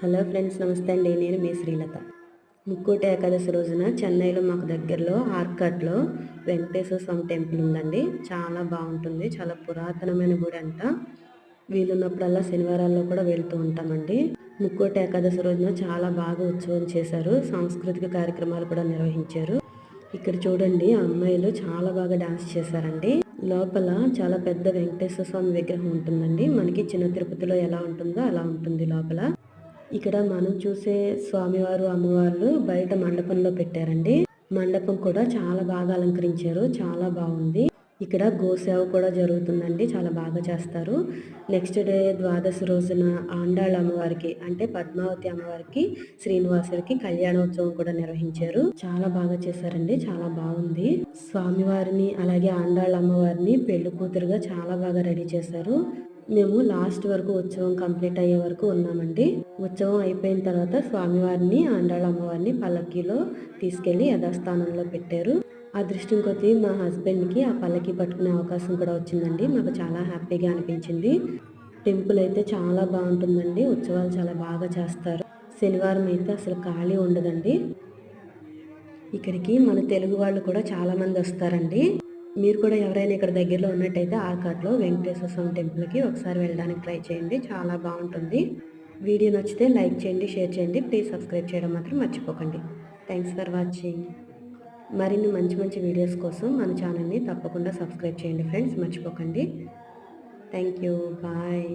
Hello friends, నమస్తే అండి. నేను మీ శ్రీలత. ముక్కోటి ఏకాదశి రోజున చెన్నైలో మాకు దగ్గరలో ఆర్కాట్లో వెంకటేశ్వర స్వామి టెంపుల్ ఉందండి. చాలా బాగుంటుంది. చాలా పురాతనమైన గుడి అంట. వీలున్నప్పుడల్లా శనివారాల్లో కూడా వెళ్తూ ఉంటామండి. ముక్కోటి ఏకాదశి రోజున చాలా బాగా ఉత్సవం చేశారు. సాంస్కృతిక కార్యక్రమాలు కూడా నిర్వహించారు. ఇక్కడ చూడండి, అమ్మాయిలు చాలా బాగా డాన్స్ చేశారండి. లోపల చాలా పెద్ద వెంకటేశ్వర స్వామి విగ్రహం ఉంటుందండి. మనకి చిన్న తిరుపతిలో ఎలా ఉంటుందో అలా ఉంటుంది లోపల. ఇక్కడ మనం చూసే స్వామివారు అమ్మవార్లు బయట మండపంలో పెట్టారండి. మండపం కూడా చాలా బాగా అలంకరించారు. చాలా బాగుంది. ఇక్కడ గోసేవ కూడా జరుగుతుందండి. చాలా బాగా చేస్తారు. నెక్స్ట్ డే ద్వాదశి రోజున ఆండాళ్ళ అమ్మవారికి అంటే పద్మావతి అమ్మవారికి శ్రీనివాసుడికి కళ్యాణోత్సవం కూడా నిర్వహించారు. చాలా బాగా చేశారండి. చాలా బాగుంది. స్వామివారిని అలాగే ఆండాళ్ళ అమ్మవారిని పెళ్లి కూతురుగా చాలా బాగా రెడీ చేశారు. మేము లాస్ట్ వరకు ఉత్సవం కంప్లీట్ అయ్యే వరకు ఉన్నామండి. ఉత్సవం అయిపోయిన తర్వాత స్వామివారిని ఆండాళ్ళ అమ్మవారిని పల్లకీలో తీసుకెళ్లి యథాస్థానంలో పెట్టారు. అదృష్టం కొద్దీ మా హస్బెండ్కి ఆ పల్లకి పట్టుకునే అవకాశం కూడా వచ్చిందండి. మాకు చాలా హ్యాపీగా అనిపించింది. టెంపుల్ అయితే చాలా బాగుంటుందండి. ఉత్సవాలు చాలా బాగా చేస్తారు. శనివారం అయితే అసలు ఖాళీ ఉండదండి. ఇక్కడికి మన తెలుగు వాళ్ళు కూడా చాలామంది వస్తారండి. మీరు కూడా ఎవరైనా ఇక్కడ దగ్గరలో ఉన్నట్టయితే ఆర్కాట్లో వెంకటేశ్వర స్వామి టెంపుల్కి ఒకసారి వెళ్ళడానికి ట్రై చేయండి. చాలా బాగుంటుంది. వీడియో నచ్చితే లైక్ చేయండి, షేర్ చేయండి. ప్లీజ్ సబ్స్క్రైబ్ చేయడం మాత్రం మర్చిపోకండి. Thanks for watching. మరిన్ని మంచి మంచి వీడియోస్ కోసం మన ఛానల్ని తప్పకుండా సబ్స్క్రైబ్ చేయండి ఫ్రెండ్స్, మర్చిపోకండి. Thank you. బాయ్.